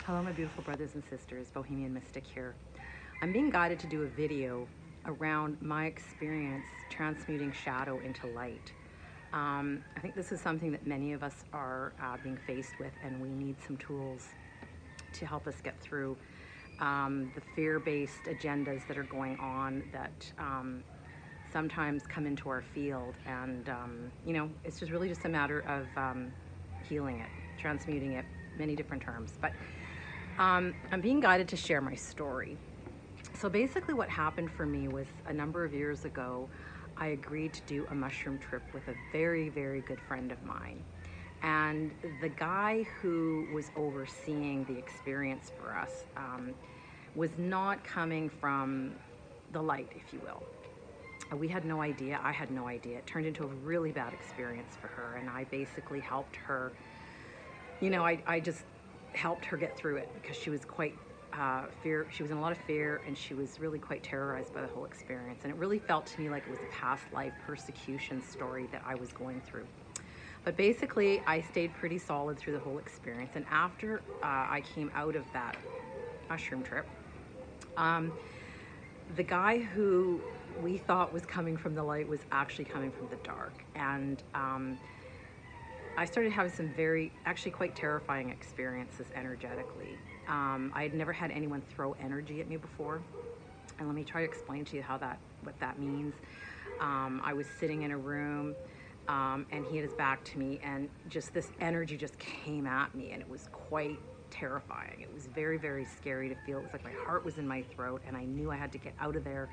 Hello, my beautiful brothers and sisters, Bohemian Mystic here. I'm being guided to do a video around my experience transmuting shadow into light. I think this is something that many of us are being faced with, and we need some tools to help us get through the fear-based agendas that are going on that sometimes come into our field. And, it's just really just a matter of healing it, transmuting it, many different terms. But I'm being guided to share my story. So basically what happened for me was a number of years ago, I agreed to do a mushroom trip with a very, very good friend of mine. And the guy who was overseeing the experience for us was not coming from the light, if you will. We had no idea, I had no idea. It turned into a really bad experience for her, and I basically helped her. I just helped her get through it because she was quite she was in a lot of fear, and she was really quite terrorized by the whole experience. And it really felt to me like it was a past life persecution story that I was going through. But basically, I stayed pretty solid through the whole experience. And after I came out of that mushroom trip, the guy who we thought was coming from the light was actually coming from the dark. And I started having some actually quite terrifying experiences energetically. I had never had anyone throw energy at me before. And let me try to explain to you what that means. I was sitting in a room and he had his back to me, and just this energy just came at me, and it was quite terrifying. It was very, very scary to feel. It was like my heart was in my throat, and I knew I had to get out of there.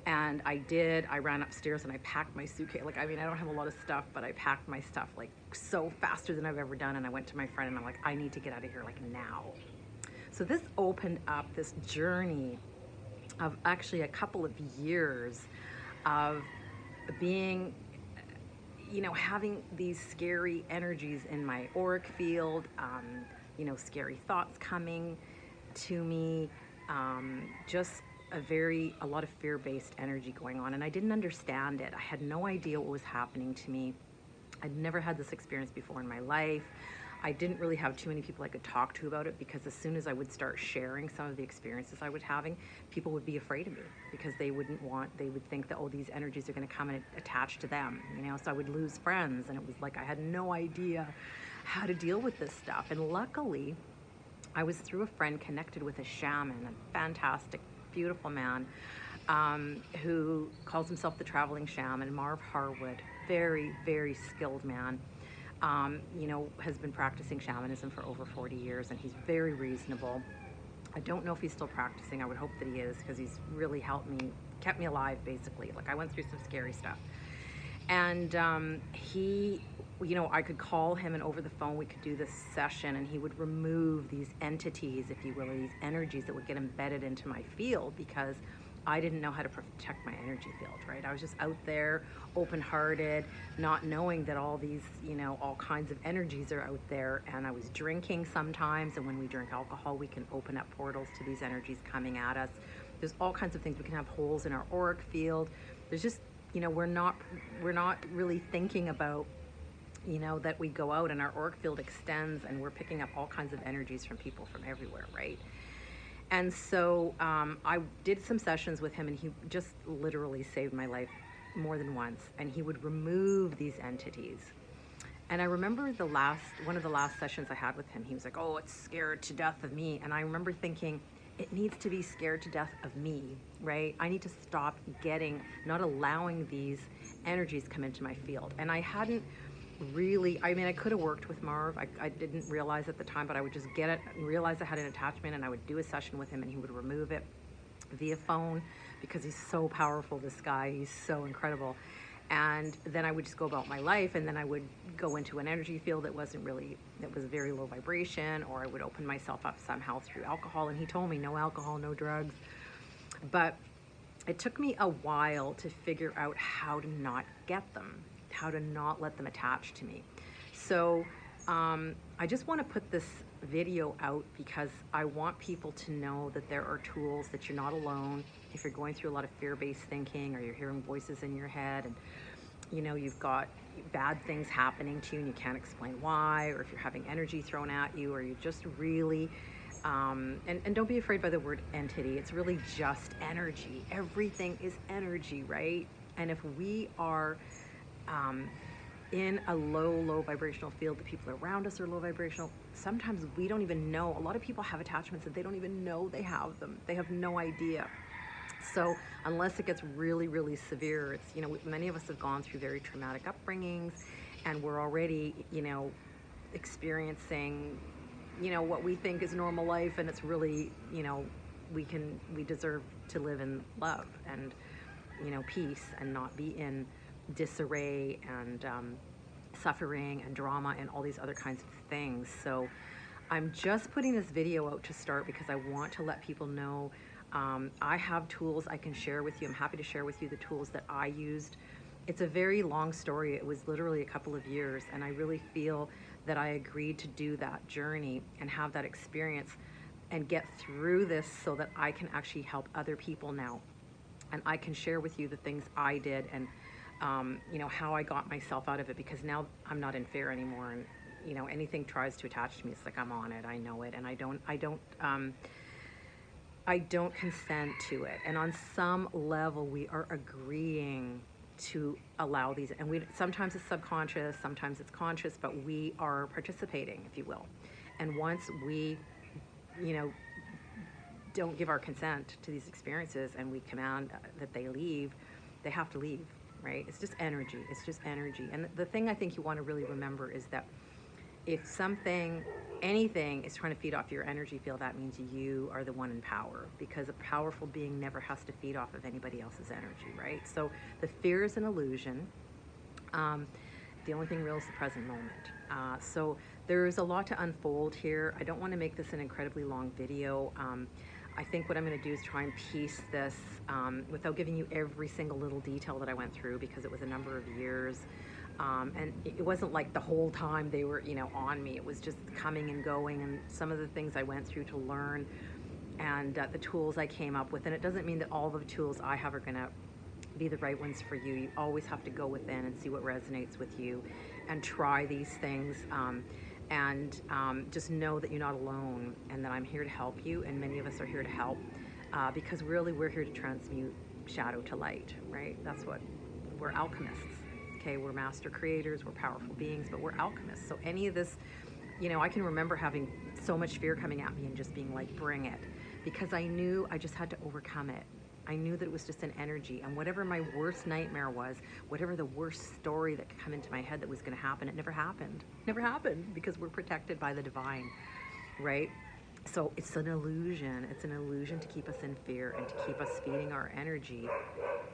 And I did. I ran upstairs and I packed my suitcase. I don't have a lot of stuff, but I packed my stuff so faster than I've ever done. And I went to my friend and I'm like, I need to get out of here now. So this opened up this journey of actually a couple of years of being, having these scary energies in my auric field, scary thoughts coming to me, just a lot of fear-based energy going on, and I didn't understand it. I had no idea what was happening to me. I'd never had this experience before in my life. I didn't really have too many people I could talk to about it, because as soon as I would start sharing some of the experiences I was having, people would be afraid of me because they would think that, oh, these energies are going to come and attach to them, so I would lose friends, and it was like I had no idea how to deal with this stuff. And luckily, I was through a friend connected with a shaman, a fantastic, beautiful man who calls himself the Traveling Shaman, Marv Harwood. Very, very skilled man. Has been practicing shamanism for over 40 years, and he's very reasonable. I don't know if he's still practicing. I would hope that he is, because he's really helped me, kept me alive, basically. I went through some scary stuff. And he, I could call him, and over the phone we could do this session, and he would remove these entities, if you will, or these energies that would get embedded into my field, because I didn't know how to protect my energy field, right? I was just out there, open-hearted, not knowing that all these, all kinds of energies are out there. And I was drinking sometimes, and when we drink alcohol, we can open up portals to these energies coming at us. There's all kinds of things. We can have holes in our auric field. There's just, we're not really thinking about, that we go out and our auric field extends, and we're picking up all kinds of energies from people from everywhere, right? And so I did some sessions with him, and he just literally saved my life more than once. And he would remove these entities. And I remember one of the last sessions I had with him, he was like, oh, it's scared to death of me. And I remember thinking, it needs to be scared to death of me, right? I need to stop not allowing these energies come into my field. And I hadn't really, I could have worked with Marv. I didn't realize at the time, but I would just get it and realize I had an attachment, and I would do a session with him, and he would remove it via phone, because he's so powerful, this guy. He's so incredible. And then I would just go about my life, and then I would go into an energy field that was very low vibration, or I would open myself up somehow through alcohol. And he told me no alcohol, no drugs. But it took me a while to figure out how to not get them, how to not let them attach to me. So I just want to put this video out because I want people to know that there are tools, that you're not alone. If you're going through a lot of fear-based thinking, or you're hearing voices in your head, and you've got bad things happening to you and you can't explain why, or if you're having energy thrown at you, or you're just really And don't be afraid by the word entity. It's really just energy. Everything is energy, right? And if we are in a low vibrational field, the people around us are low vibrational, sometimes we don't even know. A lot of people have attachments that they don't even know they have them. They have no idea. So unless it gets really severe, it's, many of us have gone through very traumatic upbringings, and we're already, experiencing, what we think is normal life, and it's really, we deserve to live in love and, peace, and not be in disarray and suffering and drama and all these other kinds of things. So I'm just putting this video out to start because I want to let people know I have tools I can share with you. I'm happy to share with you the tools that I used. It's a very long story. It was literally a couple of years, and I really feel that I agreed to do that journey and have that experience and get through this so that I can actually help other people now. And I can share with you the things I did, and how I got myself out of it, because now I'm not in fear anymore. And anything tries to attach to me, it's like I'm on it. I know it, and I don't consent to it. And on some level, we are agreeing to allow these, and sometimes it's subconscious, sometimes it's conscious, but we are participating, if you will. And once we, don't give our consent to these experiences, and we command that they leave, they have to leave, right? It's just energy. It's just energy. And the thing I think you want to really remember is that if anything is trying to feed off your energy field, that means you are the one in power, because a powerful being never has to feed off of anybody else's energy, right? So the fear is an illusion. The only thing real is the present moment. So there's a lot to unfold here. I don't want to make this an incredibly long video. I think what I'm going to do is try and piece this without giving you every single little detail that I went through, because it was a number of years. And it wasn't like the whole time they were, on me. It was just coming and going, and some of the things I went through to learn, and the tools I came up with. And it doesn't mean that all the tools I have are going to be the right ones for you. You always have to go within and see what resonates with you and try these things. And just know that you're not alone, and that I'm here to help you, and many of us are here to help, because really we're here to transmute shadow to light, right? That's what we're alchemists. Okay, we're master creators, we're powerful beings, but we're alchemists. So any of this, I can remember having so much fear coming at me and just being like, bring it, because I knew I just had to overcome it. I knew that it was just an energy, and whatever my worst nightmare was, whatever the worst story that could come into my head that was going to happen, it never happened. Never happened, because we're protected by the divine, right? So it's an illusion. It's an illusion to keep us in fear and to keep us feeding our energy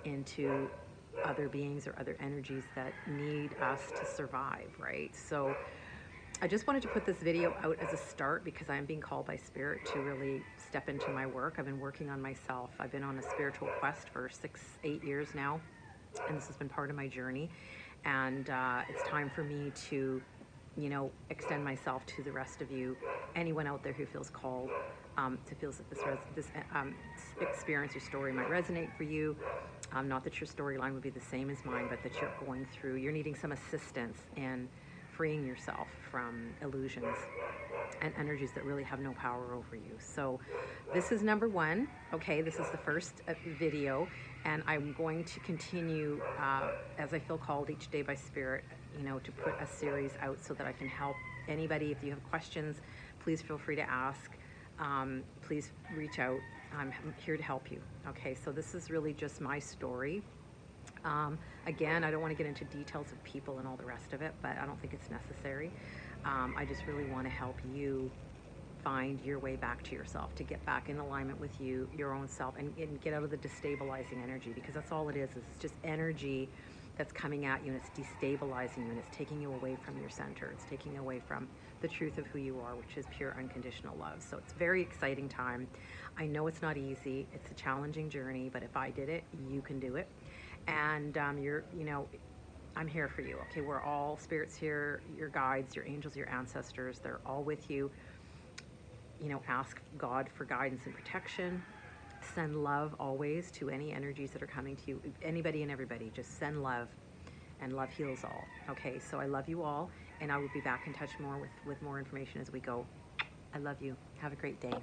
into other beings or other energies that need us to survive, right? So I just wanted to put this video out as a start, because I'm being called by Spirit to really step into my work. I've been working on myself. I've been on a spiritual quest for 6-8 years now, and this has been part of my journey. And it's time for me to, extend myself to the rest of you, anyone out there who feels called, to feel that this experience or story might resonate for you. Not that your storyline would be the same as mine, but that you're needing some assistance in freeing yourself from illusions and energies that really have no power over you. So this is number one. Okay, this is the first video, and I'm going to continue as I feel called each day by Spirit, to put a series out so that I can help anybody. If you have questions, please feel free to ask. Please reach out. I'm here to help you. Okay, so this is really just my story. Again, I don't want to get into details of people and all the rest of it, but I don't think it's necessary. I just really want to help you find your way back to yourself, to get back in alignment with you, your own self, and get out of the destabilizing energy, because that's all it is. It's just energy that's coming at you, and it's destabilizing you, and it's taking you away from your center. It's taking you away from the truth of who you are, which is pure unconditional love. So it's a very exciting time. I know it's not easy. It's a challenging journey, but if I did it, you can do it. And I'm here for you. Okay, we're all spirits here, your guides, your angels, your ancestors. They're all with you. Ask God for guidance and protection. Send love always to any energies that are coming to you. Anybody and everybody, just send love, and love heals all. Okay, so I love you all, and I will be back in touch more with more information as we go. I love you. Have a great day.